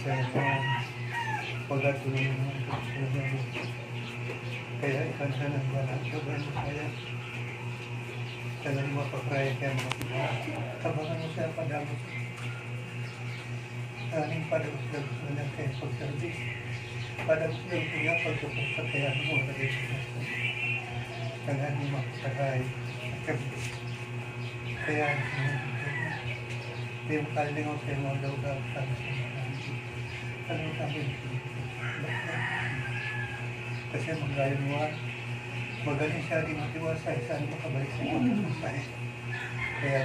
Kaya pagkatuloy mo kaya ikansa ng balat ko kaya talagang mapapray kaya mga kabangan mo siya padagos aning padagos-dagos na lang kaya pagservice padagos-dagos niya pagtupos sa kaya mo lagi siya talagang mo mapapray kaya hindi mo kalingaw kayo mga daw-daw ano sabi kasi magayon mo magaling siya rin matiwasay saan makabalik sa matiwasay kaya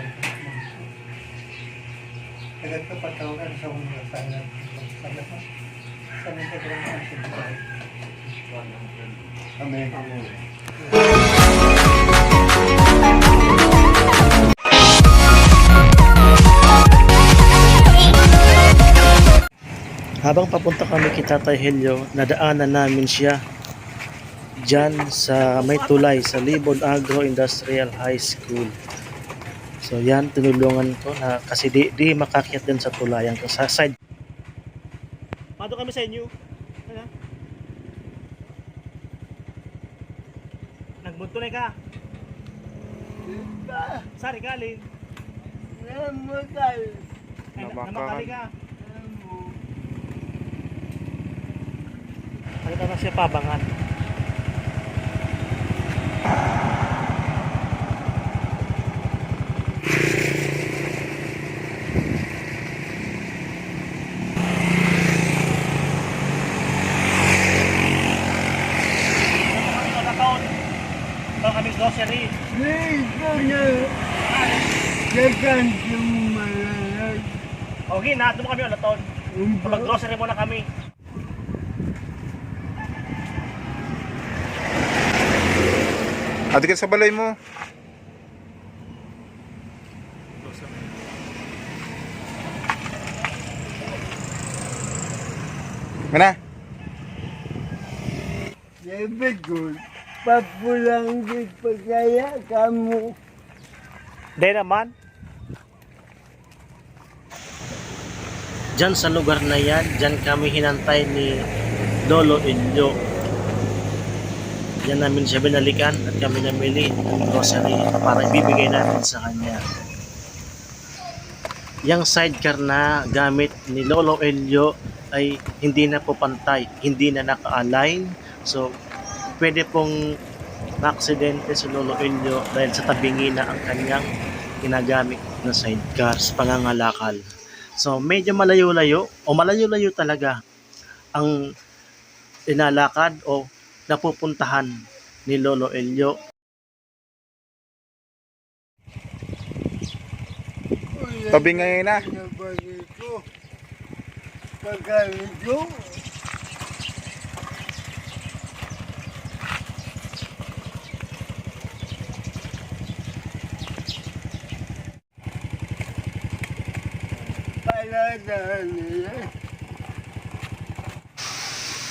agad ka patawagan sa mga sana sabi mo sabi ka rin ang sibigay Amen. Habang papunta kami kay Tatay Helio, nadaanan namin siya dyan sa may tulay sa Libon Agro Industrial High School. So yan, tinulungan ko na kasi di makakyat din sa tulayan ko sa side. Paano kami sa inyo? Ano? Nagbuntunay ka? Sari galing? Namakali ka? Ano na siya pabangan? Ito kami grocery. Okay na, doon kami ulaton. Mag-grocery muna kami. Adi ka sa balay mo. Mana? Sabi ko, papulang di pagkaya kamu. Di naman. Diyan sa lugar na yan, diyan kami hinantay ni Lolo Elio. Diyan namin siya binalikan at kami namili ng grocery para ibibigay natin sa kanya. Yang sidecar na gamit ni Lolo Elio ay hindi na po pantay, hindi na naka-align. So, pwede pong na-aksidente si Lolo Elio dahil sa tabingi na ang kanyang ginagamit na sidecar sa pangangalakal. So, medyo malayo-layo o malayo-layo talaga ang inalakad o napupuntahan ni Lolo Elio. Tabi ngayon na. Pagkalito.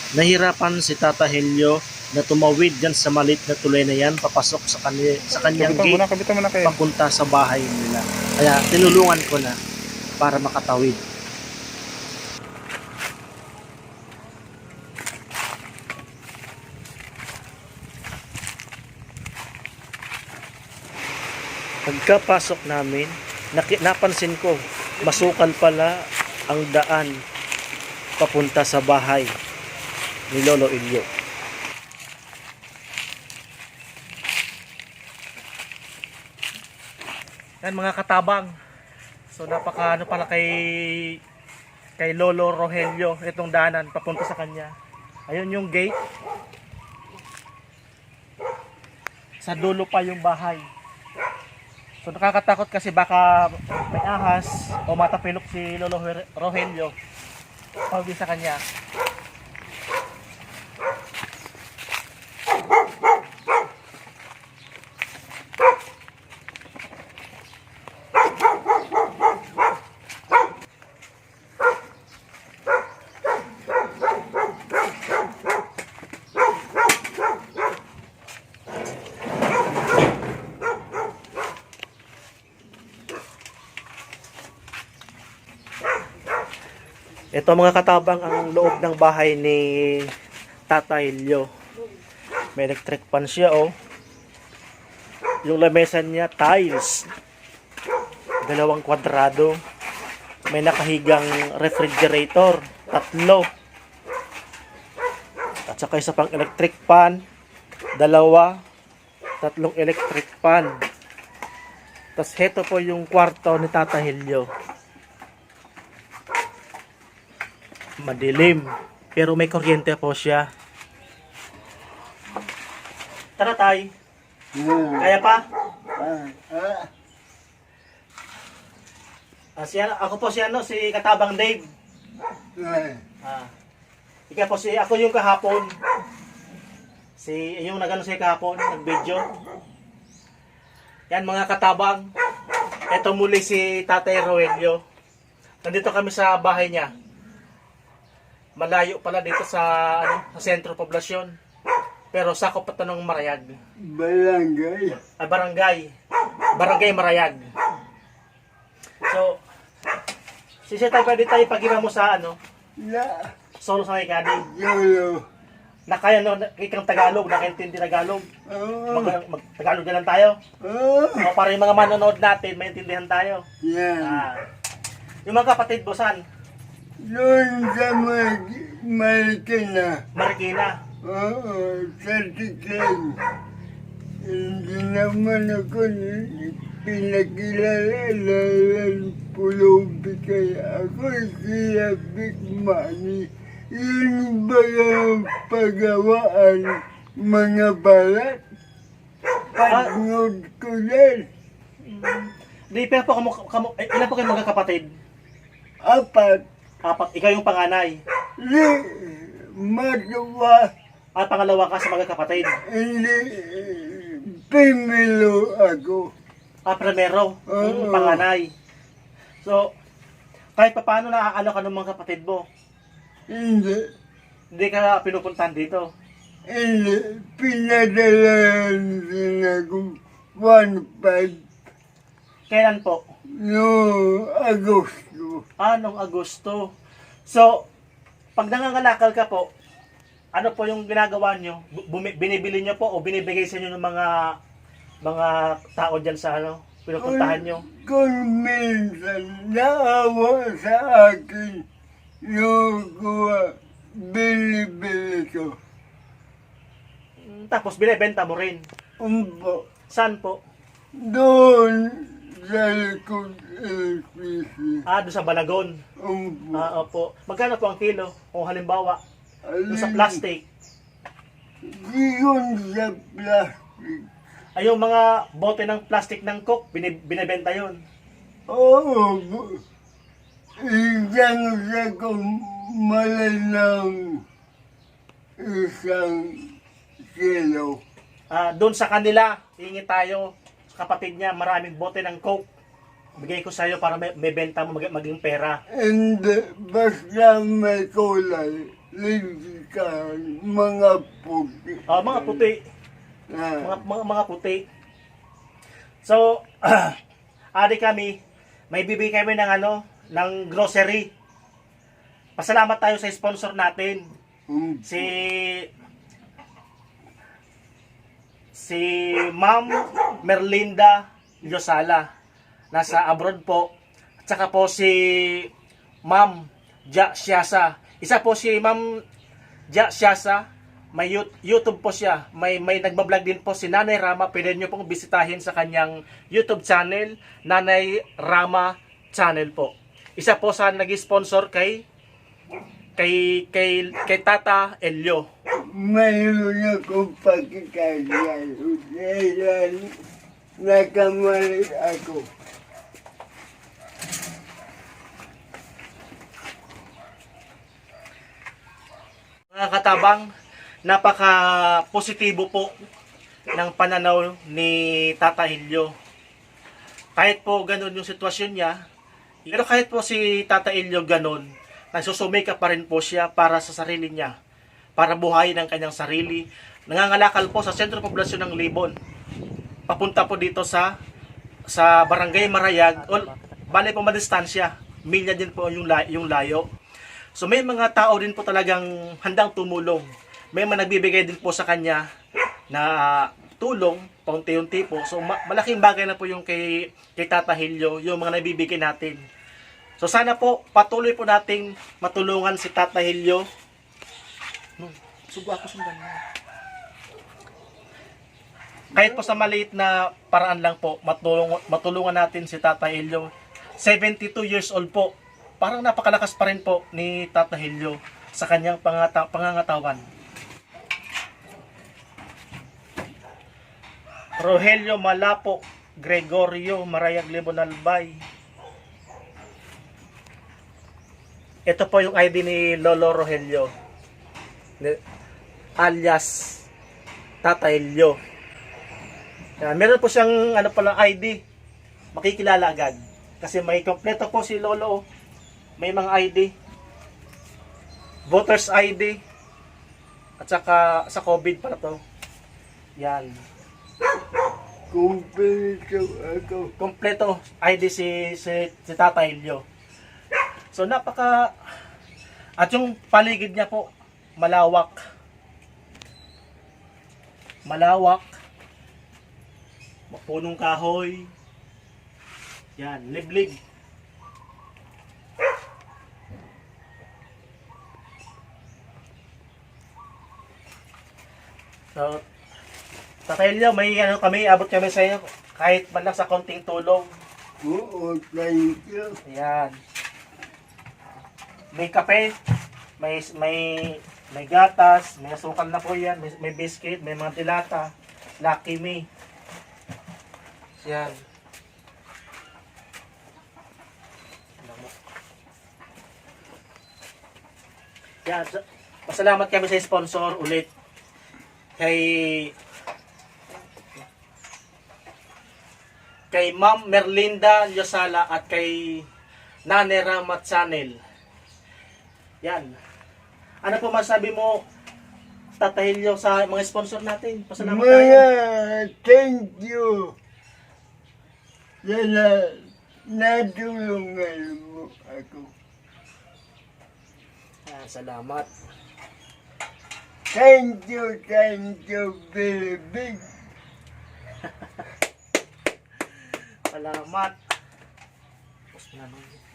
Nahirapan si Tata Helio na tumawid dyan sa maliit na tulay na yan papasok sa kanyang gate Kabitan mo na kayo. papunta sa bahay nila. Kaya tinulungan ko na para makatawid. Pagkapasok namin, napansin ko masukal pala ang daan papunta sa bahay ni Lolo Elio. Yan mga katabang. So napaka pala kay Lolo Rogelio itong daanan papunta sa kanya. Ayun yung gate. Sa dulo pa yung bahay. So nakakatakot kasi baka may ahas o matapilok si Lolo Rogelio pag sa kanya. Ito mga katabang ang loob ng bahay ni Tata Elio. May electric fan siya oh. Yung lamesa niya tiles. 2 kwadrado. May nakahigang refrigerator, 3. At saka isa pang electric fan, 2, 3 electric fan. Tapos heto po yung kwarto ni Tata Elio. Madilim, pero may kuryente po siya. Tara tay, kaya pa? Ako po si Katabang Dave. Ikaw po ako yung kahapon. Yung nagano siya kahapon, nag-video. Yan mga katabang. Ito muli si Tatay Roelio. Nandito kami sa bahay niya. Malayo pala dito sa sentro poblasyon. Pero sakop pa ng Marayag. Barangay. Barangay Marayag. So, sisitay pa dito tayo pag-iba mo sa solo sa Kikadi. Nakaya ikang Tagalog, nakaintindi Tagalog. Mag-Tagalog na lang tayo. O para yung mga manonood natin, maintindihan tayo. Yung mga kapatid mo, saan? Doon sa Marikina. Marikina. Oo, sa Tiklan. Hindi naman ako pinakilala ng pulubi kaya ako siya Big Money. Yun ba yung pagawaan mga balat? Pagnood ko din. Di, pero po ilan po kayo mga kapatid? 4. 4. Ikaw yung panganay. Di, matuwa. At pangalawa ka sa mga kapatid. Hindi, pimilo ako. Primero, yung panganay. So, kahit pa paano naaano ka ng mga kapatid mo? Hindi. Hindi ka pinupuntahan dito. Hindi, pinadalaan din ako 1.5 Kailan po? no Agosto. Nung Agosto. So, pag nangangalakal ka po, ano po yung ginagawa nyo? Binibili nyo po o binibigay sa inyo ng mga tao dyan sa pinupuntahan nyo? Kung minsan naawa sa akin, yung bili-bili ko. Tapos binibenta mo rin. Umpo. Saan po? Doon sa likod LPC. Doon sa Balagon. Umpo. Opo. Magkano po ang kilo? Kung halimbawa, doon sa plastic. Yun sa plastic. Ay, yung mga bote ng plastic ng Coke, binibenta yun. Oo. Isang sa kumalanang isang kilo. Doon sa kanila, hingi tayo sa kapatid niya, maraming bote ng Coke. Bigay ko sa iyo para may benta mo maging pera. Hindi, basta may kulay. Lindikan, mga puti. Mga puti. Mga puti. So, adi kami, may bibigay kami ng grocery. Pasalamat tayo sa sponsor natin. Si Ma'am Merlinda Yosala. Nasa abroad po. At saka po si Ma'am Ja Siasa. Isa po si Ma'am Ja Siasa. May YouTube po siya. May nagbablog din po si Nanay Rama. Pwede nyo pong bisitahin sa kanyang YouTube channel. Nanay Rama channel po. Isa po sa nag-sponsor kay Tata Elio. Mayroon akong pagkakagano. Dahil nakamali ako. Mga katabang, napaka-positibo po ng pananaw ni Tata Elio. Kahit po ganun yung sitwasyon niya, pero kahit po si Tata Elio ganun, nagsusumika pa rin po siya para sa sarili niya, para buhayin ang kanyang sarili. Nangangalakal po sa sentro poblasyon ng Libon. Papunta po dito sa Barangay Marayag, bale po madistansya, milya din po yung layo. So may mga tao din po talagang handang tumulong. May mga nagbibigay din po sa kanya na tulong, paunti-unti po. So malaking bagay na po yung kay Tata Helio, yung mga nabibigay natin. So sana po patuloy po nating matulungan si Tata Helio. Sugo ako sundan mo. Kahit po sa maliit na paraan lang po, matulungan natin si Tata Helio. 72 years old po. Parang napakalakas pa rin po ni Tata Helio sa kanyang pangangatawan. Rogelio Malapo, Gregorio Marayag Libonalbay. Ito po yung ID ni Lolo Rogelio, alias Tata Helio. Yan, meron po siyang ID, makikilala agad. Kasi may kompleto po si Lolo. May mga ID, voters ID, at saka sa COVID pala to. Yan. Kumpleto ako. Kompleto ID si Tata Helio. So napaka, at yung paligid niya po malawak. Punong kahoy. Yan, liblib. So, Tata Helio, may abot kami sa iyo kahit man lang sa konting tulong. Oo, thank you. Ayan. May kape, may gatas, may asukal na po yan, may biscuit, may mga dilata, Lucky Me. Yan. Yan. Pasalamat kami sa sponsor ulit. Kay Ma'am Merlinda Yosala at kay Nane Ramat Channel. Yan. Ano po masabi mo, Tata Helio, sa mga sponsor natin? Pasalamat tayo. Thank you. Natulungan mo ako. Salamat. Thank you very big. Salamat. Tapos na nun.